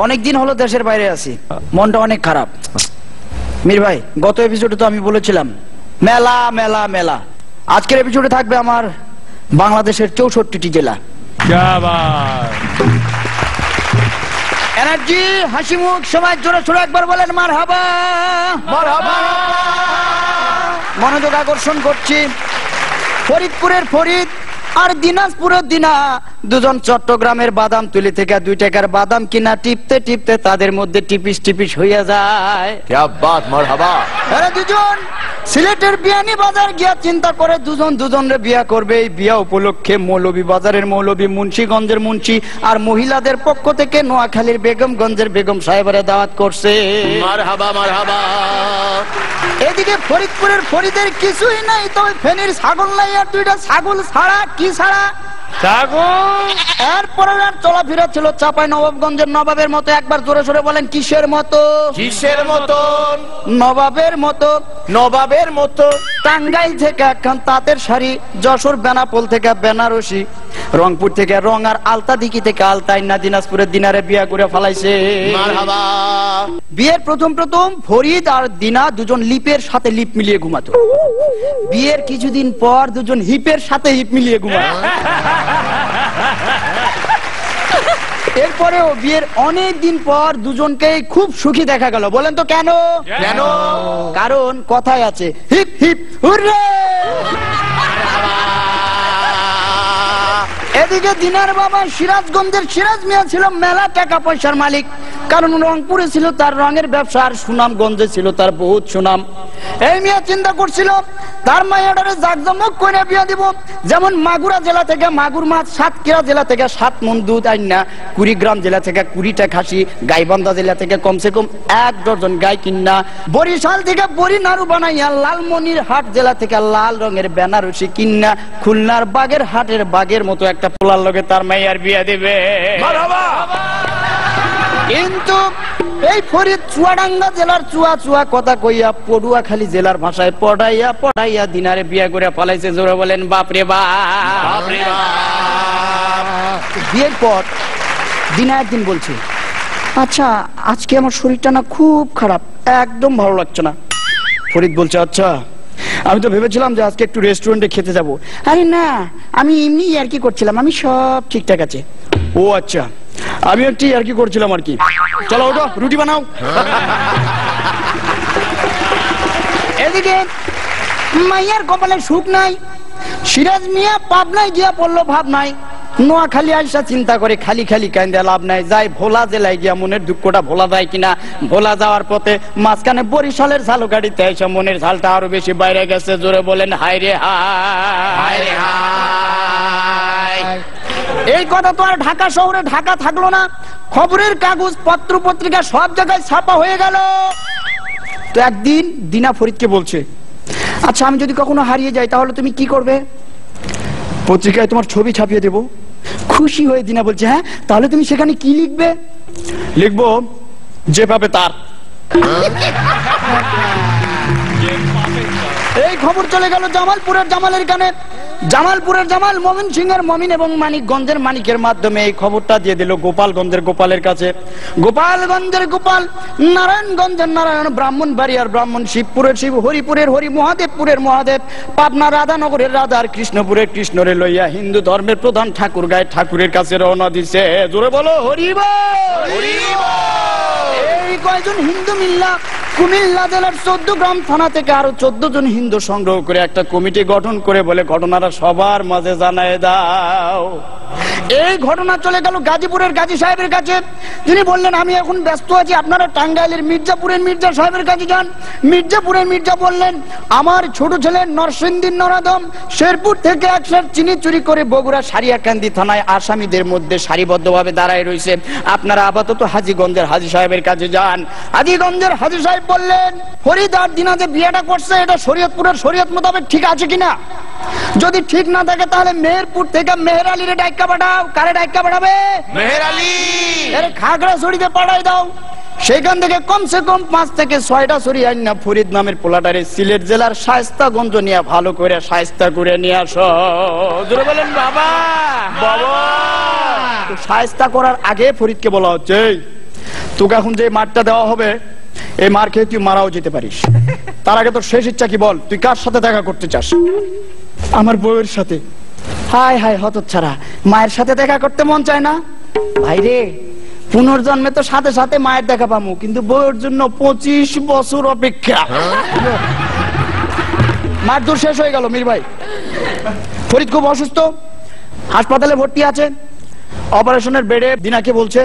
অনেকদিন হলো দেশের বাইরে আছি, মনটা অনেক খারাপ। মীর ভাই, গত এপিসোডে তো আমি বলেছিলাম মেলা মেলা মেলা। আজকের এপিসোডে থাকবে আমার বাংলাদেশের 64টি জেলা। এনার্জি, হাসি মুখ, সবাই জোরে সোরে একবার বলেন মারহাবা। মনোযোগ আকর্ষণ করছি, ফরিদপুরের ফরিদ আর দিনাজপুরের দিনা দুজন চট্টগ্রামের বাদাম তুলি থেকে 2 টাকার বাদাম কিনা টিপতে টিপতে তাদের মধ্যে টিপিস টিপিস হইয়া যায়। क्या बात, मरहबा। আরে দুজন সিলেটের বিয়ানি বাজার গিয়া চিন্তা করে দুজন দুজনের বিয়া করবে। এই বিয়া উপলক্ষে মৌলভী বাজারের মৌলভী, মুন্সিগঞ্জের মুন্সি আর মহিলাদের পক্ষ থেকে নোয়াখালীর বেগমগঞ্জের বেগম সাহেবের দাওয়াত করছে। मरहबा मरहबा। এদিকে ফরিদপুরের ফরিদের কিছুই নাই, তবে ফেনীর ছাগল নাই আর 2টা ছাগল ছাড়া। কি ছাড়া? ছাগল। এরপরে চলাফেরা ছিল চাপাই নবাবগঞ্জের নবাবের মতো। একবার জোরে সোরে বলেন কিসের মতো? কিসের মতো? নবাবের মতো। নবাবের মতো। টাঙ্গাইল থেকে একখান তাঁতের শাড়ি, যশোর বেনাপোল থেকে বেনারসি, রংপুর থেকে রং আর আলতাদিকি থেকে আলতাইনা, দিনাজপুরের দিনারে বিয়া করে ফেলাইছে। মারহাবা। বিয়ের প্রথম ফরিদ আর দিনা দুজন লিপের সাথে লিপ মিলিয়ে ঘুমাতো। বিয়ের কিছুদিন পর দুজন হিপের সাথে হিপ মিলিয়ে ঘুমাতো। এরপরেও বিয়ের অনেক দিন পর দুজনকে খুব সুখী দেখা গেল। বলেন তো কেন? কেন? কারণ কথায় আছে হিপ হিপ হুররে। এদিকে দিনার বাবা সিরাজগঞ্জের সিরাজ মিয়া ছিল মেলা টাকা পয়সার মালিক, কারণ রংপুরে ছিল তার রঙের ব্যবসা আর সুনামগঞ্জে ছিল তার বহুত সুনাম। এই মিয়া চিন্তা করছিল তার মায়েরারে জাকজমক করে বিয়া দিব। যেমন মাগুরা জেলা থেকে মাগুর মাছ, সাতক্ষীরা জেলা থেকে 7 মণ দুধ আইনা, কুড়িগ্রাম জেলা থেকে 20টা খাসি, গাইবান্ধা জেলা থেকে কমসে কম 1 ডজন গাই কিনা, বরিশাল থেকে বড়ি নাড়ু বানাইয়া, লালমনিরহাট জেলা থেকে লাল রঙের বেনারসি কিনা, খুলনার বাগের হাটের বাগের মতো একটা পোলার লগে তার মাইয়ার বিয়া দিবে। কিন্তু এই ফরিদ চুয়াডাঙ্গা জেলার চুয়া চুয়া কথা কইয়া পটুয়াখালী জেলার ভাষায় পড়াইয়া পড়াইয়া দিনারে বিয়া করে ফলাইছে। জোরে বলেন বাপরে বাপ। বিয়ের পর দিনা একদিন বলছে, আচ্ছা আজকে আমার শরীরটা না খুব খারাপ, একদম ভালো লাগছে না। ফরিদ বলছে, আচ্ছা আমি তো ভেবেছিলাম যে আজকে একটু রেস্টুরেন্টে খেতে যাব। আরে না, আমি এমনি আর কি করছিলাম, আমি সব ঠিকঠাক আছে। ও আচ্ছা, আমি একটু আর কি করছিলাম আর কি। চলো ওঠো, রুটি বানাও। এদিকে মাইয়ার কপালে সুখ নাই। সিরাজ মিয়া পাবনায় গিয়া পড়লো ভাব নাই। নোয়াখালী আইসা চিন্তা করে খালি খালি কান্দে লাভ নাই, যাই ভোলা জেলায় গিয়া মনের দুঃখটা ভোলা যায় কিনা। ভোলা যাওয়ার পথে মাঝখানে বরিশালের ঝালু গাড়িতে এসে মনের ঝালটা আরো বেশি বাইরে গেছে। জোরে বলেন হায় রে হায়। এই কথা তো আর ঢাকা শহরে ঢাকা থাকলো না, খবরের কাগজ পত্র পত্রিকা সব জায়গায় ছাপা হয়ে গেল। তো একদিন দিনা ফরিদকে বলছে, আচ্ছা আমি যদি কখনো হারিয়ে যাই তাহলে তুমি কি করবে? পত্রিকায় তোমার ছবি ছাপিয়ে দেব। খুশি হয়ে দিনা বলছে, হ্যাঁ তাহলে তুমি সেখানে কি লিখবে? লিখবো যে পাবে তার। এই খবর চলে গেল জামালপুরের জামালের কানে। জামালপুরের জামাল মমিন সিংহের মমিন এবং মানিকগঞ্জের মানিকের মাধ্যমে এই খবরটা দিয়ে দিল গোপালগঞ্জের গোপালের কাছে। গোপালগঞ্জের গোপাল, নারায়ণগঞ্জের নারায়ণ, ব্রাহ্মণবাড়িয়ার ব্রাহ্মণ, শিবপুরের শিব, হরিপুরের হরি, মহাদেবপুরের মহাদেব, পাবনা রাধানগরের রাধা আর কৃষ্ণপুরের কৃষ্ণরে লইয়া হিন্দু ধর্মের প্রধান ঠাকুর গায়ে ঠাকুরের কাছে রওনা দিছে। জোরে বলো হরি বল। এই কয়জন হিন্দু মিল্লা কুমিল্লা জেলার 14 গ্রাম থানা থেকে আরো 14 জন হিন্দু সংগ্রহ করে একটা কমিটি গঠন করে বলে ঘটনাটা সবার মাঝে জানায় দাও। এই ঘটনা চলে গেল গাজীপুরের গাজী সাহেবের কাছে। তিনি বললেন, আমি এখন ব্যস্ত আছি, আপনারা টাঙ্গাইলের মির্জাপুরের মির্জা সাহেবের কাছে যান। মির্জাপুরের মির্জা বললেন, আমার ছোট ছেলে নরসিংদীর নরাদম শেরপুর থেকে 1 সের চিনি চুরি করে বগুড়া সারিয়াকান্দি থানায় আসামিদের মধ্যে সারিবদ্ধভাবে দাঁড়ায় রয়েছে, আপনারা আপাতত হাজীগঞ্জের হাজী সাহেবের কাছে যান। হাজীগঞ্জের হাজী সাহেব বললেন, ফরিদ আর দিনা যে বিয়েটা করছে এটা শরীয়তপুরের শরীয়ত মোতাবেক ঠিক আছে কিনা? যদি ঠিক না থাকে তাহলে মেহেরপুর থেকে মেহের আলীরে ডাইকা পাঠাও। কারে ডাইকা পাঠাবে? মেহের আলী। আরে খাগড়াছড়িতে পাঠাই দাও। সেখান থেকে কমসে কম 5 থেকে 6টা ছড়ি আইনা ফরিদ নামের পোলাটারে সিলেট জেলার শায়েস্তাগঞ্জ নিয়ে ভালো করে শায়েস্তা করে নিয়ে আসো। জোরে বলেন বাবা। বাবা। তো শায়েস্তা করার আগে ফরিদকে বলা হচ্ছে, তোকে এখন যে মারটা দেওয়া হবে, এই মার খেয়ে তুই মারাও যেতে পারিস। তার আগে তোর শেষ ইচ্ছা কি বল? তুই কার সাথে দেখা করতে চাস? আমার বউয়ের সাথে। হায় হায় হতচ্ছাড়া, মায়ের সাথে দেখা করতে মন চায় না? ভাইরে, পুনর্জন্মে তো সাথে সাথে মায়ের দেখা পামু, কিন্তু বউয়ের জন্য 25 বছর অপেক্ষা। মার দূর শেষ হয়ে গেল মীর ভাই। ফরিদ খুব অসুস্থ, হাসপাতালে ভর্তি আছে। অপারেশনের বেডে দিনাকে বলছে,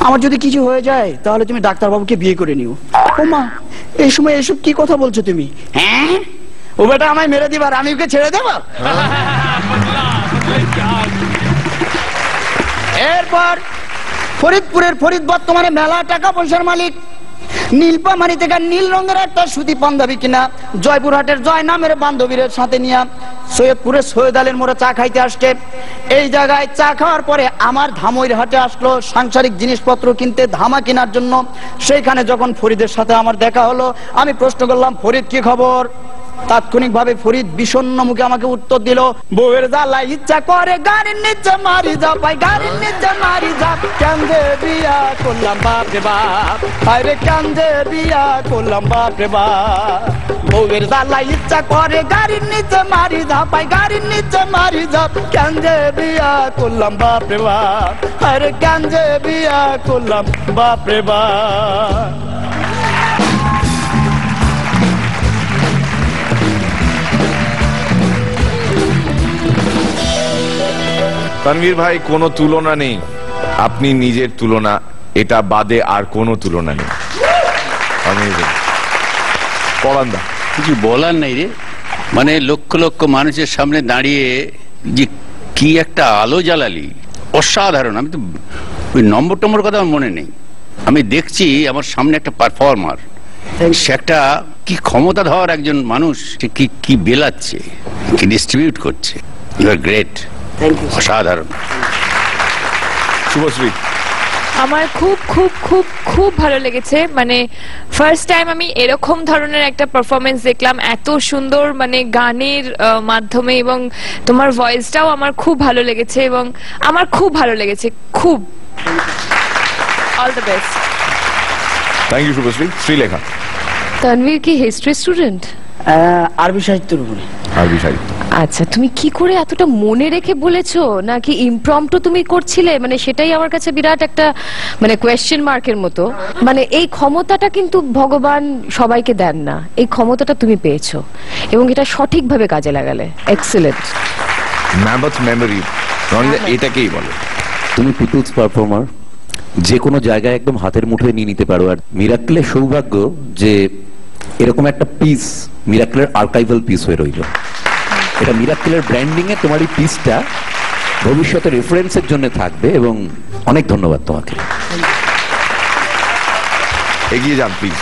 আমার যদি কিছু হয়ে যায় তাহলে তুমি ডাক্তারবাবুকে বিয়ে করে নিও। ও মা, এই সময় এসব কি কথা বলছো তুমি? হ্যাঁ, ও বেটা আমায় মেরে দিবার, আমি ওকে ছেড়ে দেব? এরপর ফরিদপুরের ফরিদ বর্তমানে মেলা টাকা পয়সার মালিক। নীলপামারি থেকে নীল রঙের একটা সুতি পাঞ্জাবি কিনা জয়পুরহাটের জয় নামের বান্ধবীর সাথে নিয়ে সৈয়দপুরে সৈয়দ আলীর মোড়ে চা খাইতে আসছে। এই জায়গায় চা খাওয়ার পরে আমার ধামইর হাটে আসলো সাংসারিক জিনিসপত্র কিনতে, ধামা কেনার জন্য। সেইখানে যখন ফরিদের সাথে আমার দেখা হলো, আমি প্রশ্ন করলাম, ফরিদ কি খবর? তাৎক্ষণিক ভাবে ফরিদ বিষণ্ণ মুখে আমাকে উত্তর দিল, বউয়ের জ্বালা ইচ্ছা করে গাড়ির নিচে মারি যা পাই, গাড়ির নিচে মারি যা। কান্দে বিয়া করলাম বাপ রে বাপ, আরে কান্দে বিয়া করলাম বাপ রে বাপ। বউয়ের জ্বালা ইচ্ছা করে গাড়ির নিচে মারি যা পাই, গাড়ির নিচে মারি যা। কান্দে বিয়া করলাম বাপ রে বাপ, আরে কান্দে বিয়া করলাম বাপ রে বাপ। তানভীর ভাই, কোনো তুলনা নেই, আপনি নিজের তুলনা, এটা বাদে আর কোনো তুলনা নেই। পরান্দা, কিছু বলার নাই রে। মানে লক্ষ লক্ষ মানুষের সামনে দাঁড়িয়ে যে কি একটা আলো জ্বালালি, অসাধারণ। আমি তো ওই নম্বর কথা আমার মনে নেই, আমি দেখছি আমার সামনে একটা পারফর্মার, সে একটা কি ক্ষমতা ধর একজন মানুষ, সে কি বেলাচ্ছে, কি ডিস্ট্রিবিউট করছে। ইউ আর গ্রেট, অসাধারণ। শুভশ্রী, আমার খুব খুব খুব খুব ভালো লেগেছে। মানে ফার্স্ট টাইম আমি এরকম ধরনের একটা পারফরমেন্স দেখলাম, এত সুন্দর মানে গানের মাধ্যমে, এবং তোমার ভয়েসটাও আমার খুব ভালো লেগেছে, এবং আমার খুব ভালো লেগেছে, খুব। All the best. Thank you Subhashree. Sreelekha, Tanvir কি হিস্ট্রি স্টুডেন্ট? আরবি সাহিত্যের উপরে। আরবি সাহিত্য। আচ্ছা, তুমি কি করে এতটা মনে রেখে বলেছো, নাকি ইমপ্রম্পটু তুমি করছিলে? মানে সেটাই আমার কাছে বিরাট একটা মানে কোয়েশ্চেন মার্কের মতো। মানে এই ক্ষমতাটা কিন্তু ভগবান সবাইকে দেন না, এই ক্ষমতাটা তুমি পেয়েছো এবং এটা সঠিকভাবে কাজে লাগালে। এক্সেলেন্ট। ম্যাবথ মেমোরি, এটাকেই বলে। তুমি পিপলস পারফর্মার, যে কোনো জায়গায় একদম হাতের মুঠোয় নিয়ে নিতে পারো। আর মিরাক্কেলের সৌভাগ্য যে এরকম একটা পিস মিরাক্কেলের আর্কাইভাল পিস হয়ে রইল। এটা মিরাক্কেলের ব্র্যান্ডিং এ তোমার এই পিসটা ভবিষ্যতে রেফারেন্সের জন্য থাকবে, এবং অনেক ধন্যবাদ তোমাকে। এগিয়ে যান প্লিজ।